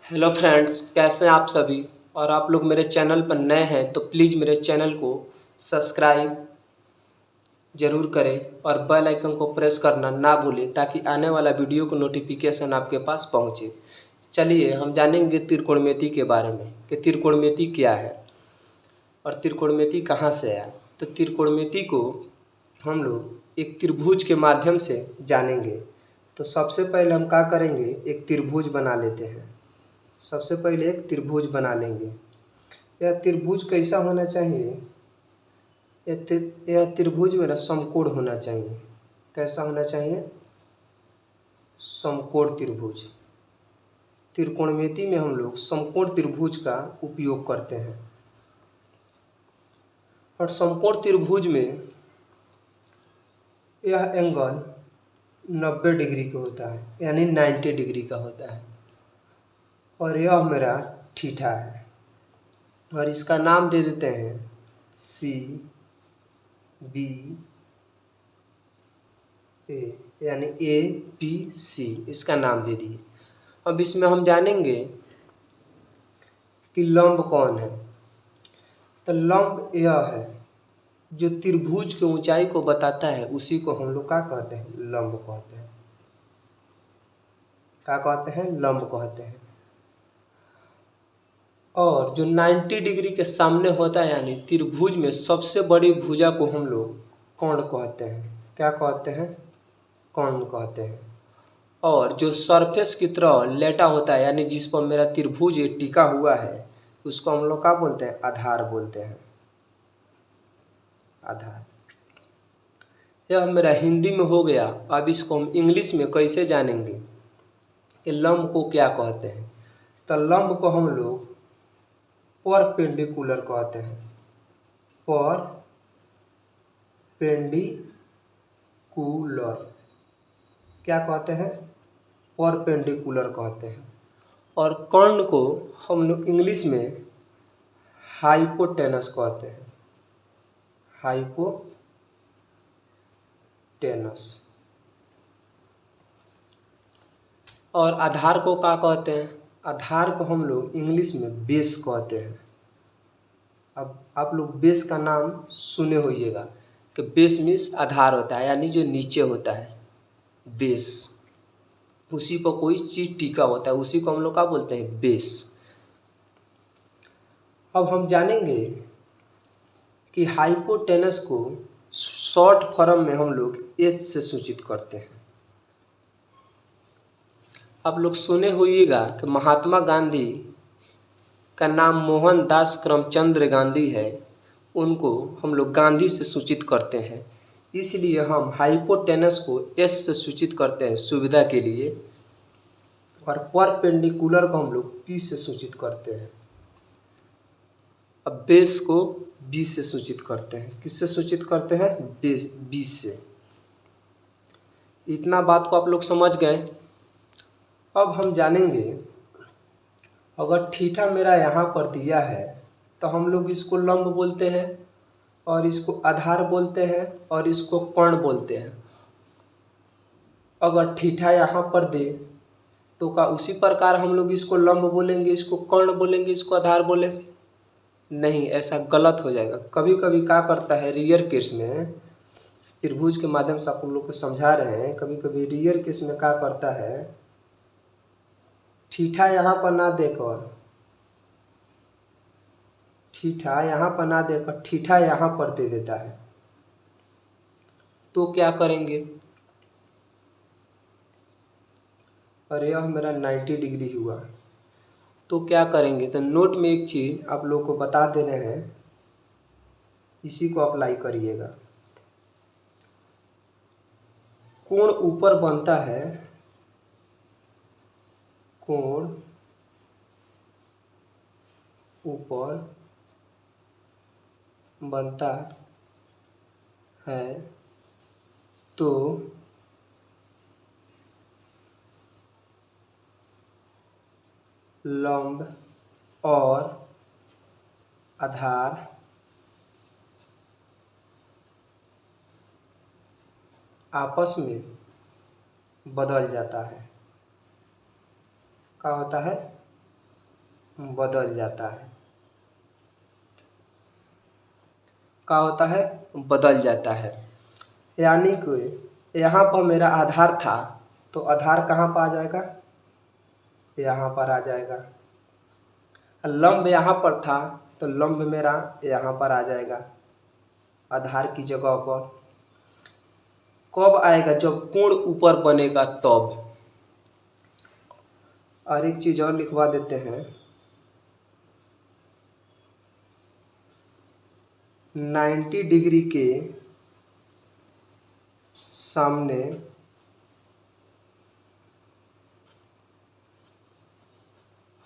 Hello friends, कैसे हैं आप सभी। और आप लोग मेरे चैनल पर नए हैं तो प्लीज़ मेरे चैनल को सब्सक्राइब ज़रूर करें और बेल आइकन को प्रेस करना ना भूलें ताकि आने वाला वीडियो को नोटिफिकेशन आपके पास पहुंचे। चलिए हम जानेंगे त्रिकोणमिति के बारे में कि त्रिकोणमिति क्या है और त्रिकोणमिति कहाँ से आया। तो त्रिकोणमिति को हम लोग एक त्रिभुज के माध्यम से जानेंगे। तो सबसे पहले हम क्या करेंगे, एक त्रिभुज बना लेते हैं। सबसे पहले एक त्रिभुज बना लेंगे। यह त्रिभुज कैसा होना चाहिए, यह त्रिभुज में ना समकोण होना चाहिए। कैसा होना चाहिए, समकोण त्रिभुज। त्रिकोणमिति में हम लोग समकोण त्रिभुज का उपयोग करते हैं। और समकोण त्रिभुज में यह एंगल 90 डिग्री का होता है, यानी 90 डिग्री का होता है। और यह मेरा थीटा है और इसका नाम दे देते हैं सी बी ए, यानी ए बी सी, इसका नाम दे दिए। अब इसमें हम जानेंगे कि लंब कौन है। तो लंब यह है जो त्रिभुज की ऊंचाई को बताता है, उसी को हम लोग क्या कहते हैं, लंब कहते हैं। क्या कहते हैं, लंब कहते हैं। और जो 90 डिग्री के सामने होता है, यानी त्रिभुज में सबसे बड़ी भुजा को हम लोग कोण कहते हैं। क्या कहते हैं, कोण कहते हैं। और जो सरफेस की तरह लेटा होता है, यानी जिस पर मेरा त्रिभुज टिका हुआ है, उसको हम लोग क्या बोलते हैं, आधार बोलते हैं, आधार। यह मेरा हिंदी में हो गया। अब इसको हम इंग्लिश में कैसे जानेंगे कि लंब को क्या कहते हैं। तो लंब को हम लोग परपेंडिकुलर कहते हैं। परपेंडिकुलर क्या कहते हैं, परपेंडिकुलर कहते हैं। और कर्ण को हम लोग इंग्लिश में हाइपोटेनस कहते हैं, हाइपोटेनस। और आधार को क्या कहते हैं, आधार को हम लोग इंग्लिश में बेस कहते हैं। अब आप लोग बेस का नाम सुने होइएगा कि बेस मीन्स आधार होता है, यानी जो नीचे होता है बेस, उसी पर कोई चीज़ टिका होता है, उसी को हम लोग क्या बोलते हैं, बेस। अब हम जानेंगे कि हाइपोटेनस को शॉर्ट फॉर्म में हम लोग एच से सूचित करते हैं। आप लोग सुने होइएगा कि महात्मा गांधी का नाम मोहनदास करमचंद गांधी है, उनको हम लोग गांधी से सूचित करते हैं। इसलिए हम हाइपोटेनस को एस से सूचित करते हैं सुविधा के लिए। और परपेंडिकुलर को हम लोग पी से सूचित करते हैं। अब बेस को बी से सूचित करते हैं। किससे सूचित करते हैं, बेस बी से। इतना बात को आप लोग समझ गए। अब हम जानेंगे, अगर थीटा मेरा यहाँ पर दिया है तो हम लोग इसको लंब बोलते हैं और इसको आधार बोलते हैं और इसको कर्ण बोलते हैं। अगर थीटा यहाँ पर दे तो का उसी प्रकार हम लोग इसको लंब बोलेंगे, इसको कर्ण बोलेंगे, इसको आधार बोलेंगे? नहीं, ऐसा गलत हो जाएगा। कभी कभी क्या करता है, रियर केस में, त्रिभुज के माध्यम से आप लोग को समझा रहे हैं, कभी कभी रियर केस में क्या करता है, थीटा यहाँ पर ना देकर, थीटा यहाँ पर ना देकर थीटा यहाँ पर दे देता है। तो क्या करेंगे, और यह मेरा 90 डिग्री हुआ, तो क्या करेंगे। तो नोट में एक चीज़ आप लोग को बता दे रहे हैं, इसी को अप्लाई करिएगा। कोण ऊपर बनता है, कोण ऊपर बनता है तो लंब और आधार आपस में बदल जाता है। क्या होता है, बदल जाता है। क्या होता है? बदल जाता है। यानी कि यहाँ पर मेरा आधार था तो आधार कहाँ पर आ जाएगा? यहाँ पर आ जाएगा। लंब यहाँ पर था तो लंब मेरा यहाँ पर आ जाएगा आधार की जगह पर। कब आएगा? जब कोण ऊपर बनेगा तब। और एक चीज और लिखवा देते हैं, 90 डिग्री के सामने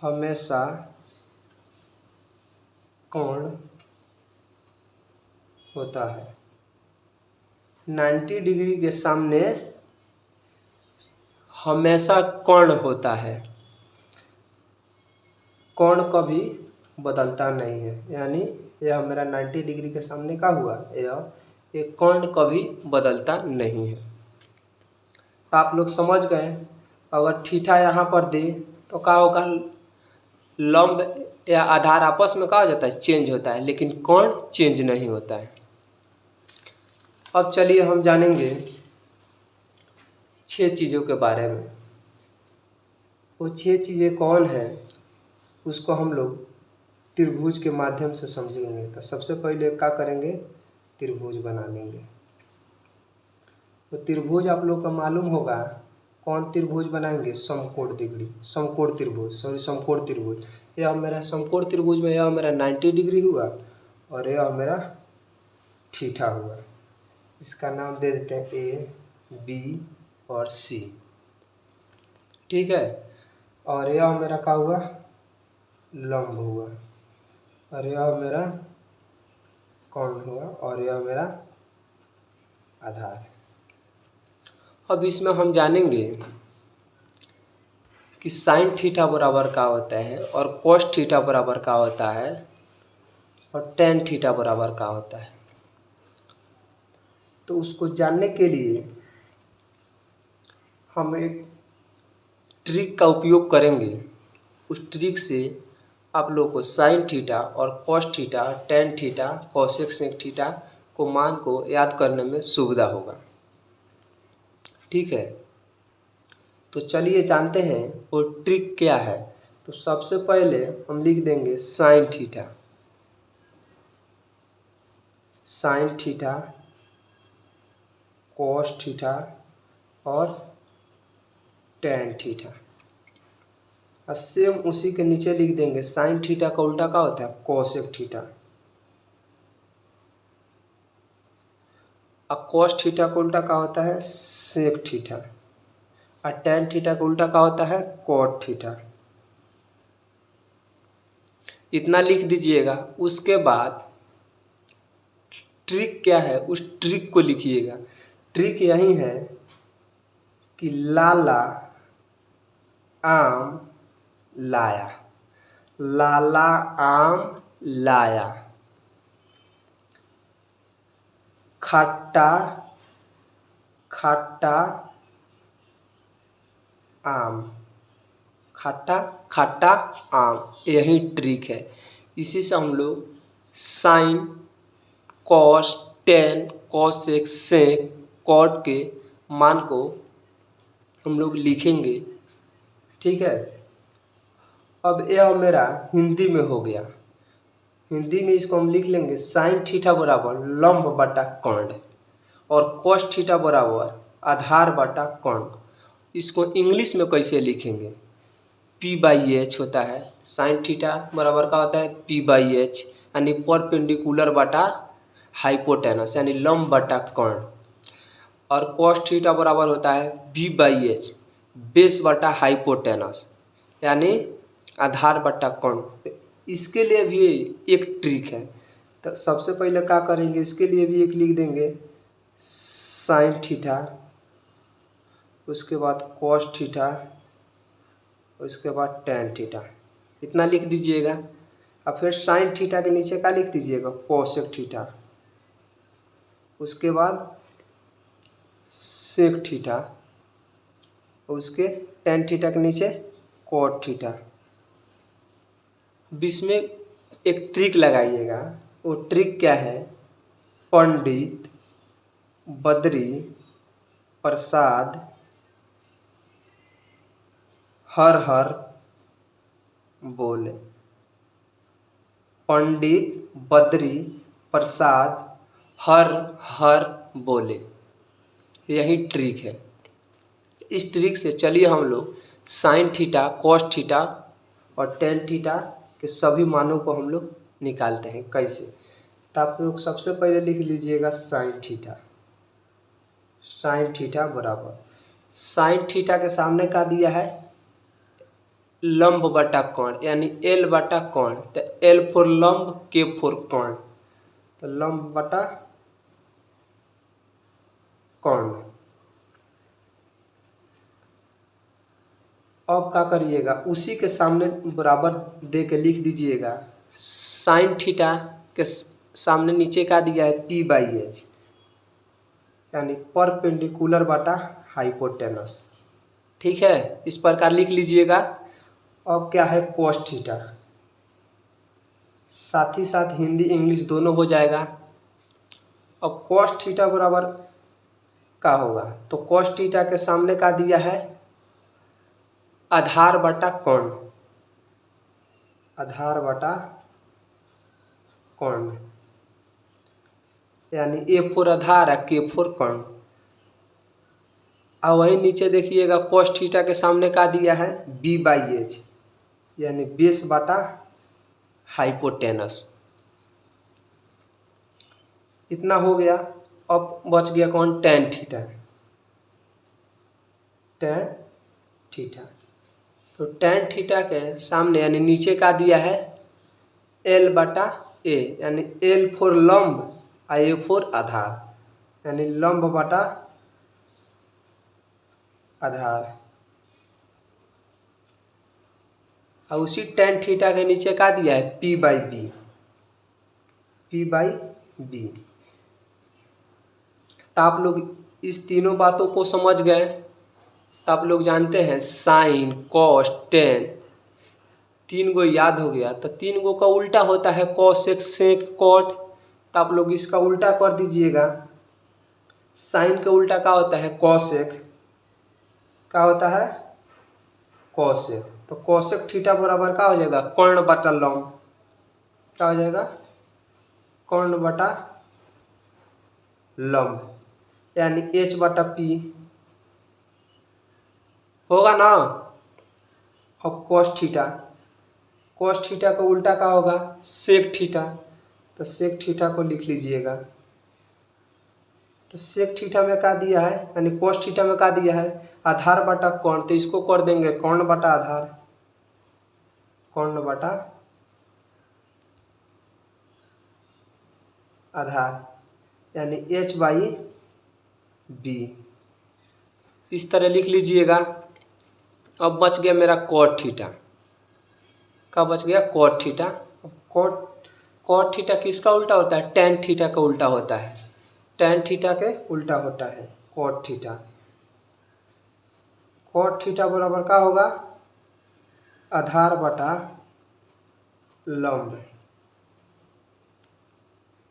हमेशा कोण होता है। 90 डिग्री के सामने हमेशा कोण होता है। कोण कभी बदलता नहीं है। यानी यह मेरा 90 डिग्री के सामने क्या हुआ? यह एक कोण कभी बदलता नहीं है। तो आप लोग समझ गए। अगर थीटा यहाँ पर दे तो क्या होगा? लंब या आधार आपस में क्या हो जाता है? चेंज होता है, लेकिन कोण चेंज नहीं होता है। अब चलिए हम जानेंगे 6 चीज़ों के बारे में। वो 6 चीज़ें कौन है उसको हम लोग त्रिभुज के माध्यम से समझेंगे। तो सबसे पहले क्या करेंगे? त्रिभुज बना लेंगे। तो त्रिभुज आप लोग का मालूम होगा। कौन त्रिभुज बनाएंगे? समकोण त्रिभुज। यह मेरा समकोण त्रिभुज में यह मेरा 90 डिग्री हुआ और यह मेरा थीटा हुआ। इसका नाम दे देते हैं ए, बी और सी। ठीक है। और यह मेरा क्या हुआ? लंब हुआ। और यह मेरा कोण हुआ और यह मेरा आधार। अब इसमें हम जानेंगे कि साइन थीटा बराबर क्या होता है और कॉस थीटा बराबर क्या होता है और टेन थीटा बराबर क्या होता है। तो उसको जानने के लिए हम एक ट्रिक का उपयोग करेंगे। उस ट्रिक से आप लोग को साइन थीटा और cos theta, tan theta, cosec sec theta को मान को याद करने में सुविधा होगा। ठीक है। तो चलिए जानते हैं वो ट्रिक क्या है। तो सबसे पहले हम लिख देंगे साइन थीटा, कॉस थीटा और टेन थीटा। और सेम उसी के नीचे लिख देंगे साइन थीटा का उल्टा क्या होता है? Cosec theta. और कॉस थीटा का उल्टा क्या होता है? Sec theta. और टेन थीटा का उल्टा क्या होता है? Cot theta. इतना लिख दीजिएगा। उसके बाद ट्रिक क्या है उस ट्रिक को लिखिएगा। ट्रिक यही है कि लाला आम लाया, लाला आम लाया, खट्टा खट्टा आम, खट्टा खट्टा आम। यही ट्रिक है। इसी से हम लोग साइन, कॉस, टेन, कोसेक, सेक, कॉट के मान को हम लोग लिखेंगे। ठीक है। अब यह मेरा हिंदी में हो गया। हिंदी में इसको हम लिख लेंगे साइन थीटा बराबर लंब बटा कोण और कॉस थीटा बराबर आधार बटा कोण। इसको इंग्लिश में कैसे लिखेंगे? P/H होता है। साइन थीटा बराबर का होता है P/H, यानी परपेंडिकुलर बटा हाइपोटेनस, यानी लंब बटा कोण। और कॉस थीटा बराबर होता है V/H, बेस बटा हाइपोटेनस, यानी आधार बटा कोण। तो इसके लिए भी एक ट्रिक है। तो सबसे पहले क्या करेंगे? इसके लिए भी एक लिख देंगे साइन थीटा, उसके बाद कॉस थीटा, उसके बाद टेन थीटा। इतना लिख दीजिएगा। और फिर साइन थीटा के नीचे क्या लिख दीजिएगा? Cosec theta. उसके बाद सेक थीटा, उसके टेन थीटा के नीचे कॉट थीटा। बीच में एक ट्रिक लगाइएगा। वो ट्रिक क्या है? पंडित बद्री प्रसाद हर हर बोले। पंडित बद्री प्रसाद हर हर बोले, यही ट्रिक है। इस ट्रिक से चलिए हम लोग साइन थीटा, कॉस थीटा और टेन थीटा के सभी मानों को हम लोग निकालते हैं। कैसे? तो आप लोग सबसे पहले लिख लीजिएगा साइन थीटा। साइन थीटा बराबर, साइन थीटा के सामने क्या दिया है? लंब बटा कोण, यानी एल बटा कोण। तो एल फोर लंब, के फोर कोण, तो लंब बटा कोण। अब क्या करिएगा? उसी के सामने बराबर दे के लिख दीजिएगा। साइन थीटा के सामने नीचे का दिया है पी बाई एच, यानी परपेंडिकुलर बटा हाइपोटेनस। ठीक है, इस प्रकार लिख लीजिएगा। अब क्या है? कॉस थीटा, साथ ही साथ हिंदी इंग्लिश दोनों हो जाएगा। अब कॉस थीटा बराबर क्या होगा? तो कॉस थीटा के सामने का दिया है आधार बटा कोण, आधार बटा कोण, यानी ए फोर आधार है, के फोर कोण। और वही नीचे देखिएगा कॉस थीटा के सामने का दिया है बी बाई एच, यानी बेस बटा हाइपोटेनस। इतना हो गया। अब बच गया कौन? Tan theta. टेन थीटा, तो टेन थीटा के सामने यानी नीचे का दिया है एल बटा ए, यानी एल फोर लंब और ए फोर आधार, यानी लंब बटा आधार। और उसी टेन थीटा के नीचे का दिया है P by B, P by B. तो आप लोग इस तीनों बातों को समझ गए। तो आप लोग जानते हैं साइन कॉस टेन, तीन गो याद हो गया। तो तीन गो का उल्टा होता है कॉसेक सेक कॉट। तो आप लोग इसका उल्टा कर दीजिएगा। साइन का उल्टा क्या होता है? कॉसेक। क्या होता है? कॉसेक। तो कॉसेक थीटा बराबर क्या हो जाएगा? कर्ण बटा लंब। क्या हो जाएगा? कर्ण बटा लंब, यानी एच बटा पी होगा ना। अब कॉस थीटा, कॉस थीटा का उल्टा क्या होगा? Sec theta. तो सेक थीटा को लिख लीजिएगा। तो सेक थीटा में क्या दिया है? यानी कॉस थीटा में क्या दिया है? आधार बटा कोण, तो इसको कर देंगे कर्ण बटा आधार, कर्ण बटा आधार, यानी एच बाई बी। इस तरह लिख लीजिएगा। अब बच गया मेरा कॉट थीटा। क्या बच गया? Cot theta. कॉट थीटा किसका उल्टा होता है? टेन थीटा का उल्टा होता है। टेन थीटा के उल्टा होता है कॉट थीटा। कॉट थीटा बराबर क्या होगा? आधार बटा लंब,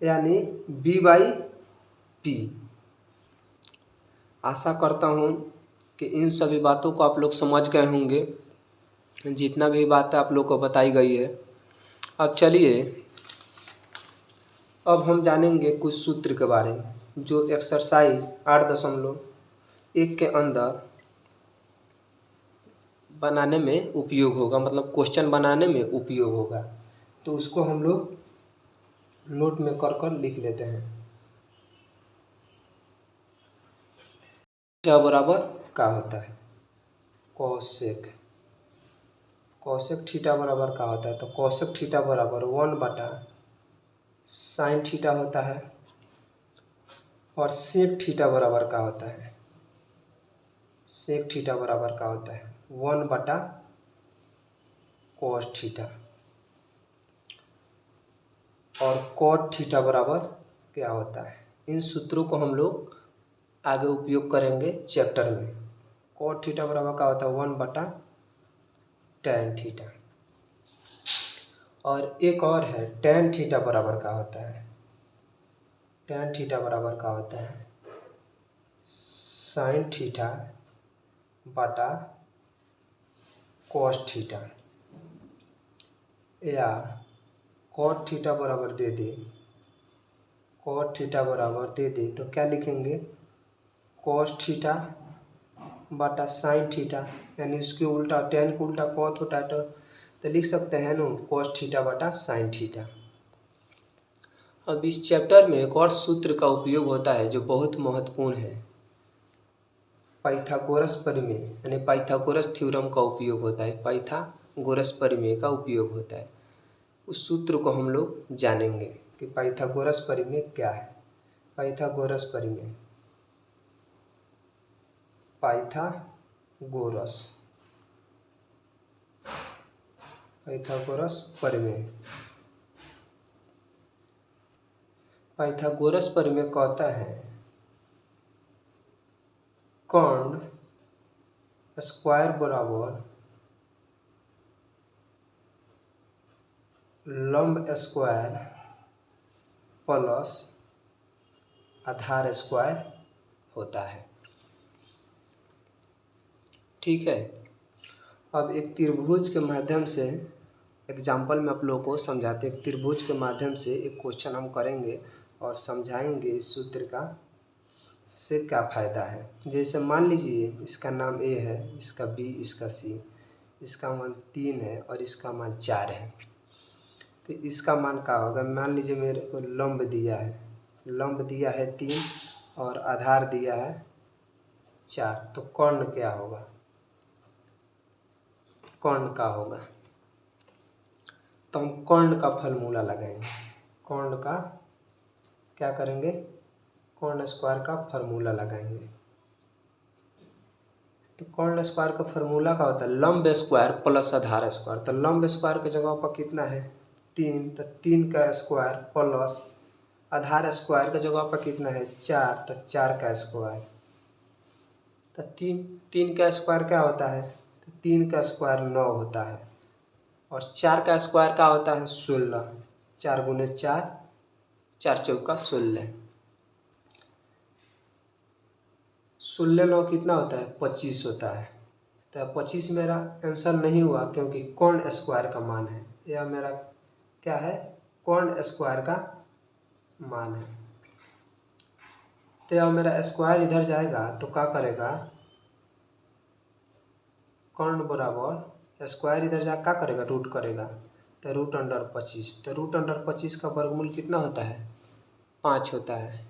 यानी बी बाई पी। आशा करता हूँ कि इन सभी बातों को आप लोग समझ गए होंगे, जितना भी बातें आप लोग को बताई गई है। अब चलिए, अब हम जानेंगे कुछ सूत्र के बारे में जो एक्सरसाइज 8.1 के अंदर बनाने में उपयोग होगा, मतलब क्वेश्चन बनाने में उपयोग होगा। तो उसको हम लोग नोट में कर कर लिख लेते हैं। थीटा बराबर क्या होता है? कॉसेक। कॉसेक थीटा बराबर क्या होता है? तो कॉसेक थीटा बराबर 1 बटा साइन थीटा होता है। और सेक थीटा बराबर क्या होता है? सेक थीटा बराबर क्या होता है? 1 बटा कॉस थीटा। और कॉट थीटा बराबर क्या होता है? इन सूत्रों को हम लोग आगे उपयोग करेंगे चैप्टर में। कॉट थीटा बराबर क्या होता है? 1 बटा टेन थीटा। और एक और है tan थीटा बराबर का होता है, tan थीटा बराबर का होता है sin थीटा बटा cos थीटा, या cot थीटा बराबर दे दे, cot थीटा बराबर दे दे तो क्या लिखेंगे cos थीटा बटा sin थीटा, यानी उसके उल्टा tan को उल्टा cot होता है तो लिख सकते हैं ना cos थीटा बटा sin थीटा। अब इस चैप्टर में एक और सूत्र का उपयोग होता है जो बहुत महत्वपूर्ण है, पाइथागोरस प्रमेय यानी पाइथागोरस थ्योरम का उपयोग होता है, पाइथागोरस प्रमेय का उपयोग होता है। उस सूत्र को हम लोग जानेंगे कि पाइथागोरस प्रमेय क्या है। पाइथागोरस प्रमेय, पाइथागोरस पाइथागोरस प्रमेय, पाइथागोरस प्रमेय कहता है कर्ण स्क्वायर बराबर लंब स्क्वायर प्लस आधार स्क्वायर होता है। ठीक है, अब एक त्रिभुज के माध्यम से एग्जाम्पल में आप लोगों को समझाते हैं। त्रिभुज के माध्यम से एक क्वेश्चन हम करेंगे और समझाएंगे इस सूत्र का से क्या फ़ायदा है। जैसे मान लीजिए इसका नाम A है, इसका B, इसका C, इसका मान 3 है और इसका मान 4 है, तो इसका मान क्या होगा। मान लीजिए मेरे को लंब दिया है, लंब दिया है 3 और आधार दिया है 4, तो कर्ण क्या होगा, कर्ण का होगा। तो हम कर्ण का फॉर्मूला लगाएंगे, कर्ण का क्या करेंगे, कर्ण स्क्वायर का फॉर्मूला लगाएंगे। तो कर्ण स्क्वायर का फॉर्मूला क्या होता है, लंब स्क्वायर प्लस आधार स्क्वायर। तो लंब स्क्वायर की जगह पर कितना है 3, तो 3 का स्क्वायर प्लस आधार स्क्वायर की जगह पर कितना है 4, तो 4 का स्क्वायर। तो 3 का स्क्वायर क्या होता है, तो 3 का स्क्वायर 9 होता है और 4 का स्क्वायर क्या होता है 16, 4 गुने 4, 4 चौका 16, 16 9 कितना होता है 25 होता है। तो 25 मेरा आंसर नहीं हुआ क्योंकि कर्ण स्क्वायर का मान है, यह मेरा क्या है कर्ण स्क्वायर का मान है। तो यह मेरा स्क्वायर इधर जाएगा तो क्या करेगा, कर्ण बराबर स्क्वायर इधर जा क्या करेगा रूट करेगा, तो रूट अंडर 25, तो रूट अंडर 25 का वर्गमूल कितना होता है 5 होता है,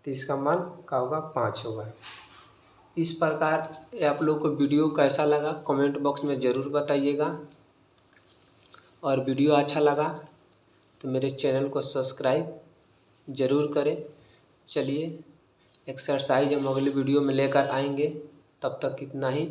तो इसका मान क्या होगा 5 होगा। इस प्रकार आप लोग को वीडियो कैसा लगा कमेंट बॉक्स में ज़रूर बताइएगा, और वीडियो अच्छा लगा तो मेरे चैनल को सब्सक्राइब ज़रूर करें। चलिए एक्सरसाइज हम अगले वीडियो में लेकर आएंगे, तब तक इतना ही।